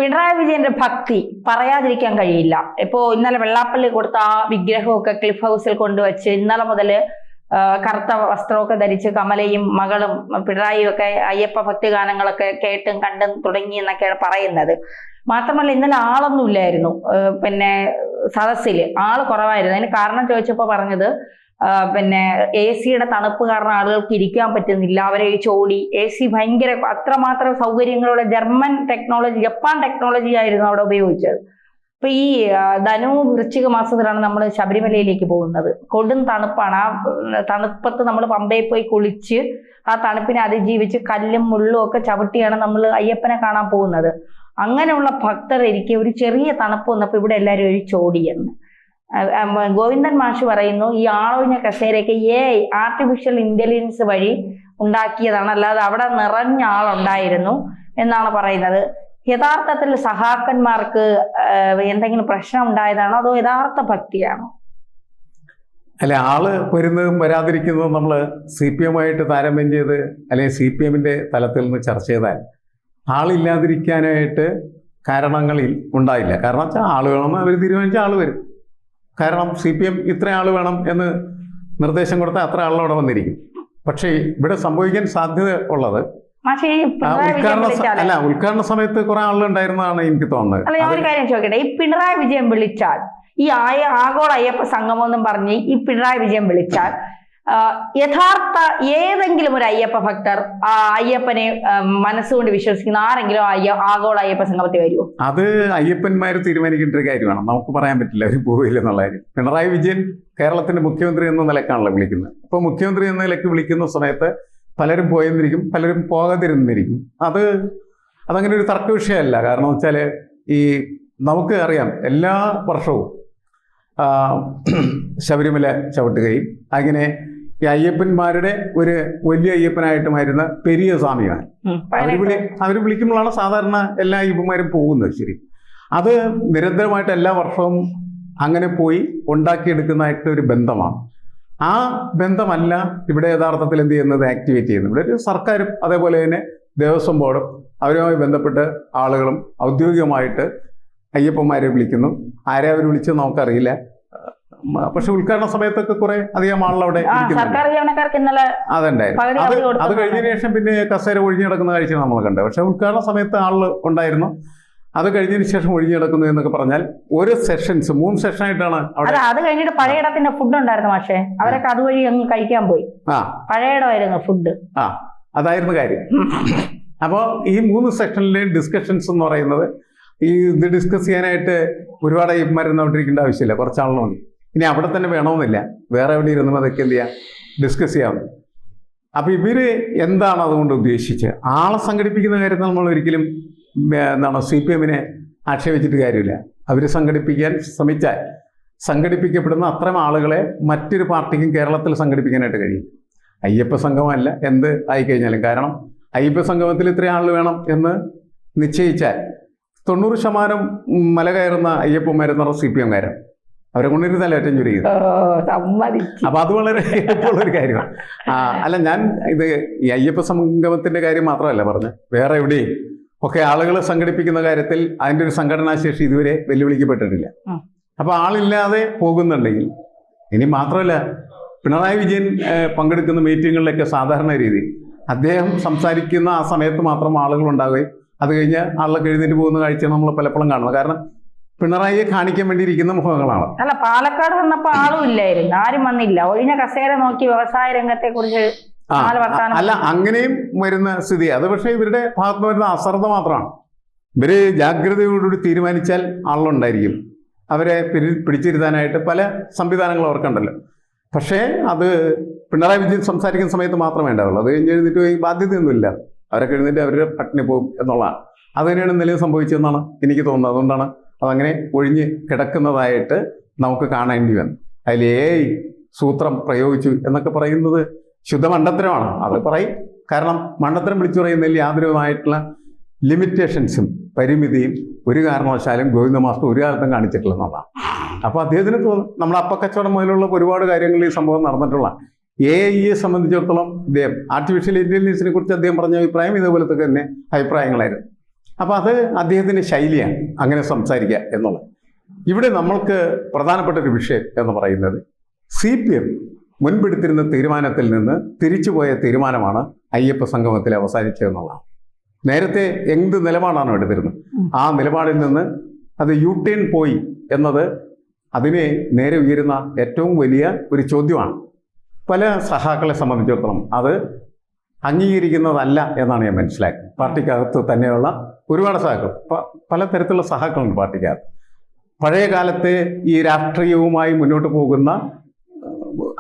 പിണറായി വിജയന്റെ ഭക്തി പറയാതിരിക്കാൻ കഴിയില്ല. ഇപ്പോ ഇന്നലെ വെള്ളാപ്പള്ളി കൊടുത്ത ആ വിഗ്രഹമൊക്കെ ക്ലിഫ് ഹൗസിൽ കൊണ്ടുവച്ച് ഇന്നലെ മുതല് കറുത്ത വസ്ത്രമൊക്കെ ധരിച്ച് കമലയും മകളും പിണറായിയും ഒക്കെ അയ്യപ്പ ഭക്തി ഗാനങ്ങളൊക്കെ കേട്ടും കണ്ടും തുടങ്ങി എന്നൊക്കെയാണ് പറയുന്നത്. മാത്രമല്ല ഇന്നലെ ആളൊന്നും ഇല്ലായിരുന്നു, പിന്നെ സദസ്സില് ആള് കുറവായിരുന്നു. അതിന് കാരണം ചോദിച്ചപ്പോ പറഞ്ഞത് പിന്നെ AC-യുടെ തണുപ്പ് കാരണം ആളുകൾക്ക് ഇരിക്കാൻ പറ്റുന്നില്ല, അവരെ ചോടി AC ഭയങ്കര അത്രമാത്രം സൗകര്യങ്ങളുള്ള ജപ്പാൻ ടെക്നോളജി ആയിരുന്നു അവിടെ ഉപയോഗിച്ചത്. അപ്പൊ ഈ ധനു വൃശ്ചിക മാസത്തിലാണ് നമ്മൾ ശബരിമലയിലേക്ക് പോകുന്നത്. കൊടും തണുപ്പാണ്. ആ തണുപ്പത്ത് നമ്മൾ പമ്പയിൽ പോയി കുളിച്ച് ആ തണുപ്പിനെ അതിജീവിച്ച് കല്ലും മുള്ളും ഒക്കെ ചവിട്ടിയാണ് നമ്മൾ അയ്യപ്പനെ കാണാൻ പോകുന്നത്. അങ്ങനെയുള്ള ഭക്തർ ഇരിക്കെ ഒരു ചെറിയ തണുപ്പ് വന്നപ്പോൾ ഇവിടെ എല്ലാവരും ഒരു ചോടിയെന്ന് ഗോവിന്ദൻ മാഷ് പറയുന്നു. ഈ ആളൊഴിഞ്ഞ കസേരയൊക്കെ ആർട്ടിഫിഷ്യൽ ഇന്റലിജൻസ് വഴി ഉണ്ടാക്കിയതാണ്, അല്ലാതെ അവിടെ നിറഞ്ഞ ആളുണ്ടായിരുന്നു എന്നാണ് പറയുന്നത്. യഥാർത്ഥത്തിൽ സഹാക്കന്മാർക്ക് എന്തെങ്കിലും പ്രശ്നം ഉണ്ടായതാണോ അതോ യഥാർത്ഥ ഭക്തിയാണോ? അല്ലെ, ആള് വരുന്നതും വരാതിരിക്കുന്നതും നമ്മൾ CPM ആയിട്ട് താരതമ്യം ചെയ്ത് അല്ലെങ്കിൽ CPM-ന്റെ തലത്തിൽ നിന്ന് ചർച്ച ചെയ്താൽ ആളില്ലാതിരിക്കാനായിട്ട് കാരണങ്ങളിൽ ഉണ്ടായില്ല. കാരണം വെച്ചാൽ ആള് വേണമെന്ന് അവർ തീരുമാനിച്ച ആള് വരും. കാരണം CPM ഇത്ര ആൾ വേണം എന്ന് നിർദ്ദേശം കൊടുത്താൽ അത്ര ആളവിടെ വന്നിരിക്കും. പക്ഷേ ഇവിടെ സംഭവിക്കാൻ സാധ്യത ഉള്ളത് ഉദ്ഘാടന സമയത്ത് കുറെ ആളുണ്ടായിരുന്നതാണ് എനിക്ക് തോന്നുന്നത്. അല്ല, ഞാൻ ഒരു കാര്യം ചോദിക്കട്ടെ, ഈ പിണറായി വിജയൻ വിളിച്ചാൽ, ഈ ആഗോള അയ്യപ്പ സംഗമം എന്നും പറഞ്ഞ് ഈ പിണറായി വിജയൻ വിളിച്ചാൽ യഥാർത്ഥ ഏതെങ്കിലും ഒരു അയ്യപ്പ ഭക്തർ ആ അയ്യപ്പനെ മനസ്സുകൊണ്ട് വിശ്വസിക്കുന്ന ആരെങ്കിലും ആഗോള അയ്യപ്പ സംഗമത്തിൽ വരുമോ? അത് അയ്യപ്പന്മാർ തീരുമാനിക്കേണ്ട ഒരു കാര്യമാണ്, നമുക്ക് പറയാൻ പറ്റില്ല അവർ പോവില്ല എന്നുള്ള കാര്യം. പിണറായി വിജയൻ കേരളത്തിന്റെ മുഖ്യമന്ത്രി എന്ന നിലക്കാണല്ലോ വിളിക്കുന്നത്. അപ്പോൾ മുഖ്യമന്ത്രി എന്ന നിലയ്ക്ക് വിളിക്കുന്ന സമയത്ത് പലരും പോയെന്നിരിക്കും, പലരും പോകാതിരുന്നിരിക്കും. അതങ്ങനെ ഒരു തർക്ക വിഷയമല്ല. കാരണം വെച്ചാൽ ഈ നമുക്ക് അറിയാം, എല്ലാ വർഷവും ശബരിമല ചവിട്ടുകയും അങ്ങനെ ഈ അയ്യപ്പന്മാരുടെ ഒരു വലിയ അയ്യപ്പനായിട്ടുമായിരുന്ന പെരിയ സ്വാമിയാണ് അവർ വിളിക്കുമ്പോഴാണ് സാധാരണ എല്ലാ അയ്യപ്പന്മാരും പോകുന്നത്. ശരി, അത് നിരന്തരമായിട്ട് എല്ലാ വർഷവും അങ്ങനെ പോയി ഉണ്ടാക്കിയെടുക്കുന്നതായിട്ട് ഒരു ബന്ധമാണ്. ആ ബന്ധമല്ല ഇവിടെ യഥാർത്ഥത്തിൽ എന്ത് ചെയ്യുന്നത്, ആക്ടിവേറ്റ് ചെയ്യുന്നത്. ഇവിടെ ഒരു സർക്കാരും അതേപോലെ തന്നെ ദേവസ്വം ബോർഡും അവരുമായി ബന്ധപ്പെട്ട് ആളുകളും ഔദ്യോഗികമായിട്ട് അയ്യപ്പന്മാരെ വിളിക്കുന്നു. ആരെ അവർ വിളിച്ചത് നമുക്കറിയില്ല. പക്ഷെ ഉദ്ഘാടന സമയത്തൊക്കെ കുറെ അധികം ആളവിടെ അതുണ്ടായിരുന്നു. അത് കഴിഞ്ഞതിന് ശേഷം പിന്നെ കസേര ഒഴിഞ്ഞു കിടക്കുന്ന കാഴ്ച നമ്മൾ കണ്ടത്. പക്ഷെ ഉദ്ഘാടന സമയത്ത് ആള് ഉണ്ടായിരുന്നു. അത് കഴിഞ്ഞതിന് ശേഷം ഒഴിഞ്ഞു കിടക്കുന്നു എന്നൊക്കെ പറഞ്ഞാൽ ഒരു സെഷൻസ് 3 സെഷനായിട്ടാണ് അവിടെ. അത് കഴിഞ്ഞിട്ട് പഴയടത്തിന്റെ ഫുഡ് ഉണ്ടായിരുന്നു, പക്ഷേ അവരൊക്കെ അതുവഴി അങ്ങ് കഴിക്കാൻ പോയി. പഴയടമായിരുന്നു ഫുഡ്. അതായിരുന്നു കാര്യം. അപ്പോൾ ഈ 3 സെക്ഷനിലെയും ഡിസ്കഷൻസ് എന്ന് പറയുന്നത് ഇത് ഡിസ്കസ് ചെയ്യാനായിട്ട് ഒരുപാട് അയ്യപ്പന്മാരൊന്നും ആവശ്യമില്ല, കുറച്ചാളുകൾ മതി. ഇനി അവിടെ തന്നെ വേണമെന്നില്ല, വേറെ എവിടെ ഇരുന്നും അതൊക്കെ എന്ത് ചെയ്യാം, ഡിസ്കസ് ചെയ്യാവുന്നത്. അപ്പോൾ ഇവര് എന്താണ് അതുകൊണ്ട് ഉദ്ദേശിച്ചത്? ആളെ സംഘടിപ്പിക്കുന്ന കാര്യത്തിൽ നമ്മൾ ഒരിക്കലും CPM-നെ ആക്ഷേപിച്ചിട്ട് കാര്യമില്ല. അവർ സംഘടിപ്പിക്കാൻ ശ്രമിച്ചാൽ സംഘടിപ്പിക്കപ്പെടുന്ന അത്തരം ആളുകളെ മറ്റൊരു പാർട്ടിക്കും കേരളത്തിൽ സംഘടിപ്പിക്കാനായിട്ട് കഴിയും. അയ്യപ്പ സംഗമമല്ല എന്ത് ആയിക്കഴിഞ്ഞാലും. കാരണം അയ്യപ്പ സംഗമത്തിൽ ഇത്രയും ആൾ വേണം എന്ന് നിശ്ചയിച്ചാൽ 90% മല കയറുന്ന അയ്യപ്പന്മാരെന്ന് പറഞ്ഞ CPM-കാരാണ്. അവരെ കൊണ്ടിരുന്നല്ല ഏറ്റവും ചുരുങ്ങിയത്. അപ്പൊ അത് വളരെ എളുപ്പമുള്ളൊരു കാര്യമാണ്. അല്ല, ഞാൻ ഇത് ഈ അയ്യപ്പ സംഗമത്തിന്റെ കാര്യം മാത്രമല്ല പറഞ്ഞ്, വേറെ എവിടെയും ഒക്കെ ആളുകൾ സംഘടിപ്പിക്കുന്ന കാര്യത്തിൽ അതിൻ്റെ ഒരു സംഘടനാശേഷി ഇതുവരെ വെല്ലുവിളിക്കപ്പെട്ടിട്ടില്ല. അപ്പൊ ആളില്ലാതെ പോകുന്നുണ്ടെങ്കിൽ, ഇനി മാത്രമല്ല പിണറായി വിജയൻ പങ്കെടുക്കുന്ന മീറ്റിങ്ങുകളിലൊക്കെ സാധാരണ രീതിയിൽ അദ്ദേഹം സംസാരിക്കുന്ന ആ സമയത്ത് മാത്രം ആളുകൾ ഉണ്ടാവുകയും അത് കഴിഞ്ഞ് ആളുകളൊക്കെ എഴുന്നേറ്റ് പോകുന്ന കാഴ്ചയാണ് നമ്മൾ പലപ്പോഴും കാണുന്നത്. കാരണം പിണറായിയെ കാണിക്കാൻ വേണ്ടിയിരിക്കുന്ന മുഖങ്ങളാണ്. അല്ല, പാലക്കാട് വന്നപ്പോ ആളും ഇല്ലായിരുന്നു, ആരും വന്നില്ല. ഒഴിഞ്ഞ കസേര നോക്കി വ്യവസായ രംഗത്തെ കുറിച്ച് അല്ല, അങ്ങനെയും വരുന്ന സ്ഥിതി. അത് പക്ഷേ ഇവരുടെ ഭാഗത്ത് വരുന്ന അശ്രദ്ധ മാത്രമാണ്. ഇവര് ജാഗ്രതയോടുകൂടി തീരുമാനിച്ചാൽ ആളുണ്ടായിരിക്കും, അവരെ പിടിച്ചിരുത്താനായിട്ട് പല സംവിധാനങ്ങളും അവർക്കുണ്ടല്ലോ. പക്ഷേ അത് പിണറായി വിജയൻ സംസാരിക്കുന്ന സമയത്ത് മാത്രമേ ഉണ്ടാവുള്ളൂ. അത് കഴിഞ്ഞ് എഴുന്നിട്ട് പോയി ബാധ്യതയൊന്നുമില്ല, അവരൊക്കെ എഴുന്നിട്ട് അവരുടെ പട്ടിണി പോകും എന്നുള്ളതാണ്. അത് തന്നെയാണ് നിലയിൽ സംഭവിച്ചതെന്നാണ് എനിക്ക് തോന്നുന്നത്. അതുകൊണ്ടാണ് അതങ്ങനെ ഒഴിഞ്ഞ് കിടക്കുന്നതായിട്ട് നമുക്ക് കാണേണ്ടി വന്നു. അതിൽ സൂത്രം പ്രയോഗിച്ചു എന്നൊക്കെ പറയുന്നത് ശുദ്ധ മണ്ടത്തരമാണ്. അത് പറയും, കാരണം മണ്ടത്തരം വിളിച്ചു പറയുന്നതിൽ യാതൊരുമായിട്ടുള്ള ലിമിറ്റേഷൻസും പരിമിതിയും ഒരു കാരണവശാലും ഗോവിന്ദ മാസ്റ്റർ ഒരു കാലത്തും കാണിച്ചിട്ടില്ലെന്നുള്ളതാണ്. അപ്പോൾ അദ്ദേഹത്തിന് തോന്നും നമ്മുടെ അപ്പക്കച്ചവടം മുതലുള്ള ഒരുപാട് കാര്യങ്ങളിൽ ഈ സംഭവം നടന്നിട്ടുള്ള. AI-യെ സംബന്ധിച്ചിടത്തോളം ഇദ്ദേഹം ആർട്ടിഫിഷ്യൽ ഇന്റലിജൻസിനെ കുറിച്ച് അദ്ദേഹം പറഞ്ഞ അഭിപ്രായം ഇതേപോലത്തെ തന്നെ അഭിപ്രായങ്ങളായിരുന്നു. അപ്പോൾ അത് അദ്ദേഹത്തിൻ്റെ ശൈലിയാണ് അങ്ങനെ സംസാരിക്കുക എന്നുള്ളത്. ഇവിടെ നമ്മൾക്ക് പ്രധാനപ്പെട്ട ഒരു വിഷയം എന്ന് പറയുന്നത് CPM മുൻപെടുത്തിരുന്ന തീരുമാനത്തിൽ നിന്ന് തിരിച്ചുപോയ തീരുമാനമാണ് അയ്യപ്പ സംഗമത്തിൽ അവസാനിച്ചതെന്നുള്ളതാണ്. നേരത്തെ എന്ത് നിലപാടാണോ എടുത്തിരുന്നത് ആ നിലപാടിൽ നിന്ന് അത് യു-ടേൺ പോയി എന്നത് അതിനെ നേരെ ഉയരുന്ന ഏറ്റവും വലിയ ഒരു ചോദ്യമാണ്. പല സഹാക്കളെ സംബന്ധിച്ചിടത്തോളം അത് അംഗീകരിക്കുന്നതല്ല എന്നാണ് ഞാൻ മനസ്സിലാക്കുന്നത്. പാർട്ടിക്കകത്ത് തന്നെയുള്ള ഒരുപാട് സഹാക്കൾ, പല തരത്തിലുള്ള സഹാക്കളുണ്ട് പാർട്ടിക്കകത്ത്. പഴയ കാലത്തെ ഈ രാഷ്ട്രീയവുമായി മുന്നോട്ട് പോകുന്ന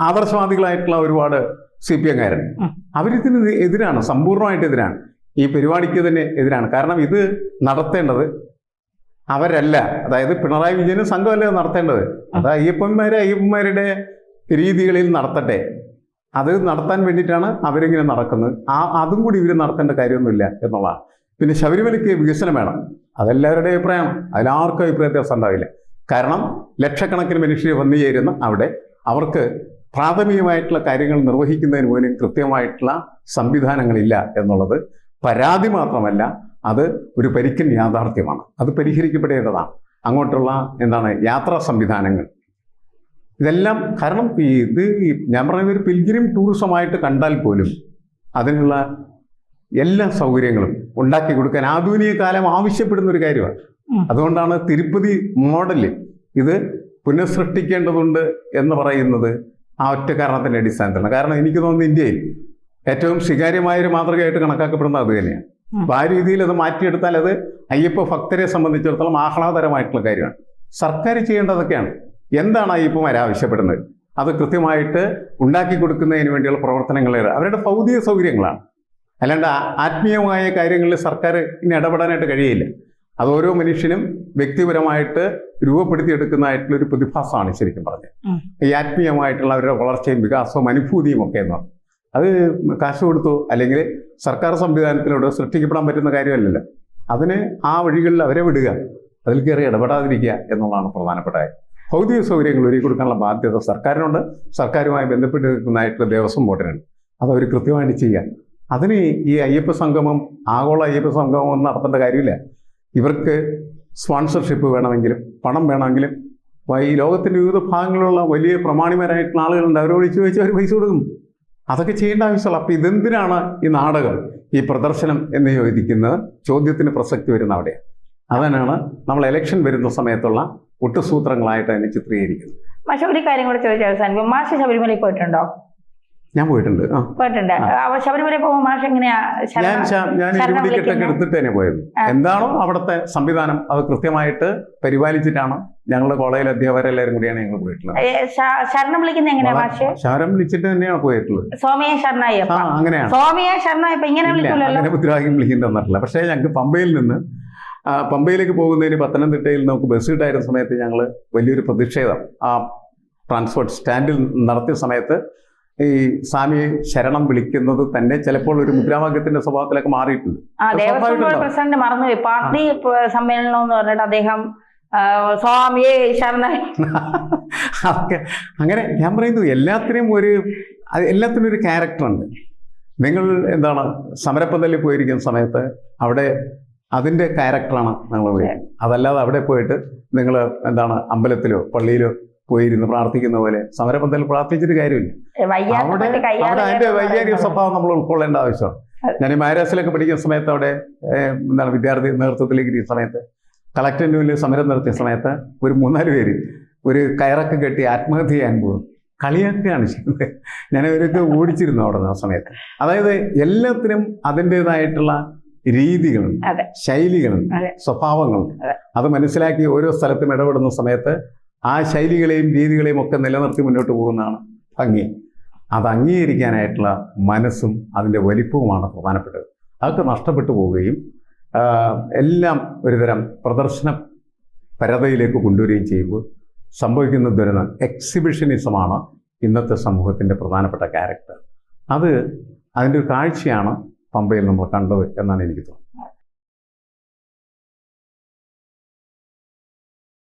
ആദർശവാദികളായിട്ടുള്ള ഒരുപാട് CPM-കാരുണ്ട്. അവരിതിന് എതിരാണ്, സമ്പൂർണ്ണമായിട്ട് എതിരാണ്, ഈ പരിപാടിക്ക് തന്നെ എതിരാണ്. കാരണം ഇത് നടത്തേണ്ടത് അവരല്ല, അതായത് പിണറായി വിജയനും സംഘമല്ല നടത്തേണ്ടത്. അത് അയ്യപ്പന്മാരുടെ രീതികളിൽ നടത്തട്ടെ, അത് നടത്താൻ വേണ്ടിയിട്ടാണ് അവരിങ്ങനെ നടക്കുന്നത്. അതും കൂടി ഇവർ നടത്തേണ്ട കാര്യമൊന്നുമില്ല എന്നുള്ളതാണ്. പിന്നെ ശബരിമലയ്ക്ക് വികസനം വേണം, അതെല്ലാവരുടെയും അഭിപ്രായമാണ്, അതിലാർക്കും അഭിപ്രായ വ്യത്യാസം ഉണ്ടാവില്ല. കാരണം ലക്ഷക്കണക്കിന് മനുഷ്യർ വന്നു ചേരുന്ന അവിടെ അവർക്ക് പ്രാഥമികമായിട്ടുള്ള കാര്യങ്ങൾ നിർവഹിക്കുന്നതിന് പോലും കൃത്യമായിട്ടുള്ള സംവിധാനങ്ങളില്ല എന്നുള്ളത് പരാതി മാത്രമല്ല, അത് ഒരു പരിക്കൻ യാഥാർത്ഥ്യമാണ്. അത് പരിഹരിക്കപ്പെടേണ്ടതാണ്. അങ്ങോട്ടുള്ള യാത്രാ സംവിധാനങ്ങൾ ഇതെല്ലാം, കാരണം ഞാൻ പറയുന്ന ഒരു പിൽഗ്രിം ടൂറിസമായിട്ട് കണ്ടാൽ പോലും അതിനുള്ള എല്ലാ സൗകര്യങ്ങളും ഉണ്ടാക്കി കൊടുക്കാൻ ആധുനിക കാലം ആവശ്യപ്പെടുന്ന ഒരു കാര്യമാണ്. അതുകൊണ്ടാണ് തിരുപ്പതി മോഡല് ഇത് പുനഃസൃഷ്ടിക്കേണ്ടതുണ്ട് എന്ന് പറയുന്നത് ആ ഒറ്റ കാരണത്തിൻ്റെ അടിസ്ഥാനത്തിലാണ്. കാരണം എനിക്ക് തോന്നുന്നു ഇന്ത്യയിൽ ഏറ്റവും സ്വീകാര്യമായൊരു മാതൃകയായിട്ട് കണക്കാക്കപ്പെടുന്നത് അത് തന്നെയാണ്. അപ്പോൾ ആ രീതിയിൽ അത് മാറ്റിയെടുത്താൽ അത് അയ്യപ്പ ഭക്തരെ സംബന്ധിച്ചിടത്തോളം ആഹ്ലാദകരമായിട്ടുള്ള കാര്യമാണ്. സർക്കാർ ചെയ്യേണ്ടതൊക്കെയാണ്. എന്താണ് അയ്യപ്പന്മാർ ആവശ്യപ്പെടുന്നത് അത് കൃത്യമായിട്ട് ഉണ്ടാക്കി കൊടുക്കുന്നതിന് വേണ്ടിയുള്ള പ്രവർത്തനങ്ങൾ അവരുടെ ഭൗതിക സൗകര്യങ്ങളാണ്. അല്ലാണ്ട് ആത്മീയമായ കാര്യങ്ങളിൽ സർക്കാർ ഇനി ഇടപെടാനായിട്ട് കഴിയില്ല. അത് ഓരോ മനുഷ്യനും വ്യക്തിപരമായിട്ട് രൂപപ്പെടുത്തിയെടുക്കുന്നതായിട്ടുള്ള ഒരു പ്രതിഭാസമാണ് ശരിക്കും പറഞ്ഞത്. ഈ ആത്മീയമായിട്ടുള്ള അവരുടെ വളർച്ചയും വികാസവും അനുഭൂതിയും ഒക്കെ എന്ന് പറഞ്ഞാൽ അത് കാശ് കൊടുത്തു അല്ലെങ്കിൽ സർക്കാർ സംവിധാനത്തിലൂടെ സൃഷ്ടിക്കപ്പെടാൻ പറ്റുന്ന കാര്യമല്ലല്ലോ. അതിന് ആ വഴികളിൽ അവരെ വിടുക, അതിൽ കയറി ഇടപെടാതിരിക്കുക എന്നുള്ളതാണ് പ്രധാനപ്പെട്ട കാര്യം. ഭൗതിക സൗകര്യങ്ങൾ ഒരുക്കി കൊടുക്കാനുള്ള ബാധ്യത സർക്കാരിനുണ്ട്. സർക്കാരുമായി ബന്ധപ്പെട്ട് നിൽക്കുന്നതായിട്ടുള്ള ദേവസ്വം ബോർഡിനുണ്ട്. അതവർ കൃത്യമായിട്ട് ചെയ്യുക. അതിന് ഈ അയ്യപ്പ സംഗമം, ആഗോള അയ്യപ്പ സംഗമം ഒന്നും നടത്തേണ്ട കാര്യമില്ല. ഇവർക്ക് സ്പോൺസർഷിപ്പ് വേണമെങ്കിലും പണം വേണമെങ്കിലും ഈ ലോകത്തിൻ്റെ വിവിധ ഭാഗങ്ങളിലുള്ള വലിയ പ്രമാണിമാരായിട്ടുള്ള ആളുകളുണ്ട്, അവരെ വിളിച്ചു വെച്ച് അവർ പൈസ കൊടുക്കും. അതൊക്കെ ചെയ്യേണ്ട ആവശ്യമുള്ള. അപ്പോൾ ഇതെന്തിനാണ് ഈ നാടകം, ഈ പ്രദർശനം എന്ന് ചോദിക്കുന്നത് ചോദ്യത്തിന് പ്രസക്തി വരുന്ന അവിടെയാണ്. അതിനാണ് നമ്മൾ ഇലക്ഷൻ വരുന്ന സമയത്തുള്ള ഒട്ടുസൂത്രങ്ങളായിട്ട് അതിനെ ചിത്രീകരിക്കുന്നത്. മാഷ ഒരു കാര്യം കൂടെ ചോദിച്ചാൽ, മാഷ ശബരിമലയിൽ പോയിട്ടുണ്ടോ? ഞാൻ പോയിട്ടുണ്ട്. പോയിട്ടുണ്ട്. ശബരിമല പോകുമ്പോൾ മാഷ് എങ്ങനെയാ? ഞാൻ ടിക്കറ്റൊക്കെ എടുത്തിട്ട് തന്നെ പോയത്. എന്താണോ അവിടുത്തെ സംവിധാനം അത് കൃത്യമായിട്ട് പരിപാലിച്ചിട്ടാണ്. ഞങ്ങളുടെ കോളേജിലെ അധ്യാപകരെല്ലാവരും കൂടിയാണ് ഞങ്ങൾ പോയിട്ടുള്ളത്. ശരണം വിളിക്കുന്നത് എങ്ങനെയാ മാഷ്? ശരണം വിളിച്ചിട്ട് തന്നെയാണ് പോയിട്ടുള്ളത്. സ്വാമിയെ ശരണായപ്പ. അങ്ങനെയാണ്. സ്വാമിയെ ശരണായപ്പ ഇങ്ങനെ വിളിക്കില്ലല്ലോ. അങ്ങനെ മുദ്രാവാക്യം വിളിക്കേണ്ടി വന്നിട്ടില്ല. പക്ഷേ ഞങ്ങൾക്ക് പമ്പയിലേക്ക് പോകുന്നതിന് പത്തനംതിട്ടയിൽ നമുക്ക് ബസ് കിട്ടായിരുന്ന സമയത്ത് ഞങ്ങൾ വലിയൊരു പ്രതിഷേധം ആ ട്രാൻസ്പോർട്ട് സ്റ്റാൻഡിൽ നടത്തിയ സമയത്ത് ഈ സ്വാമിയെ ശരണം വിളിക്കുന്നത് തന്നെ ചിലപ്പോൾ ഒരു മുദ്രാവാക്യത്തിന്റെ സ്വഭാവത്തിലൊക്കെ മാറിയിട്ടുണ്ട്. ദേവസ്വം പ്രസിഡന്റ് മറന്നുപോയി. പാർട്ടി സമ്മേളനം എന്ന് പറഞ്ഞിട്ട് അദ്ദേഹം സ്വാമിയെ ശരണ അങ്ങനെ ഞാൻ പറയുന്നു. എല്ലാത്തിനും ഒരു ക്യാരക്ടറുണ്ട്. നിങ്ങൾ സമരപ്പന്തലിൽ പോയിരിക്കുന്ന സമയത്ത് അവിടെ അതിൻ്റെ ക്യാരക്ടറാണ് നിങ്ങൾ ഉപയോഗിക്കുന്നത്. അതല്ലാതെ അവിടെ പോയിട്ട് നിങ്ങൾ അമ്പലത്തിലോ പള്ളിയിലോ പോയിരുന്ന് പ്രാർത്ഥിക്കുന്ന പോലെ സമരപന്തലിൽ പ്രാർത്ഥിച്ചിട്ട് കാര്യമില്ല. അവിടെ അതിൻ്റെ വൈകാരിക സ്വഭാവം നമ്മൾ ഉൾക്കൊള്ളേണ്ട ആവശ്യമാണ്. ഞാൻ ഈ മഹാരാഷ്ട്രയിലൊക്കെ പഠിക്കുന്ന സമയത്ത് അവിടെ വിദ്യാർത്ഥി നേതൃത്വത്തിലേക്ക് ഇരിക്കുന്ന സമയത്ത് കളക്ടറിന് മുന്നിൽ സമരം നടത്തിയ സമയത്ത് ഒരു 3-4 പേര് ഒരു കയറൊക്കെ കെട്ടി ആത്മഹത്യ ചെയ്യാൻ പോകും. കളിയാക്കുകയാണ് ചെയ്യുന്നത്. ഞാൻ അവരൊക്കെ ഓടിച്ചിരുന്നു അവിടെ ആ സമയത്ത്. അതായത് എല്ലാത്തിനും അതിൻ്റെതായിട്ടുള്ള രീതികളും ശൈലികളും സ്വഭാവങ്ങളും അത് മനസ്സിലാക്കി ഓരോ സ്ഥലത്തും ഇടപെടുന്ന സമയത്ത് ആ ശൈലികളെയും രീതികളെയും ഒക്കെ നിലനിർത്തി മുന്നോട്ട് പോകുന്നതാണ് ഭംഗി. അത് അംഗീകരിക്കാനായിട്ടുള്ള മനസ്സും അതിൻ്റെ വലിപ്പവുമാണ് പ്രധാനപ്പെട്ടത്. അതൊക്കെ നഷ്ടപ്പെട്ടു പോവുകയും എല്ലാം ഒരുതരം പ്രദർശന പരതയിലേക്ക് കൊണ്ടുവരികയും ചെയ്യുമ്പോൾ സംഭവിക്കുന്ന ദുരന്തം എക്സിബിഷനിസമാണ് ഇന്നത്തെ സമൂഹത്തിൻ്റെ പ്രധാനപ്പെട്ട ക്യാരക്ടർ. അതിൻ്റെ ഒരു കാഴ്ചയാണ് പമ്പയിൽ നമ്മൾ കണ്ടത് എന്നാണ് എനിക്ക് തോന്നുന്നത്.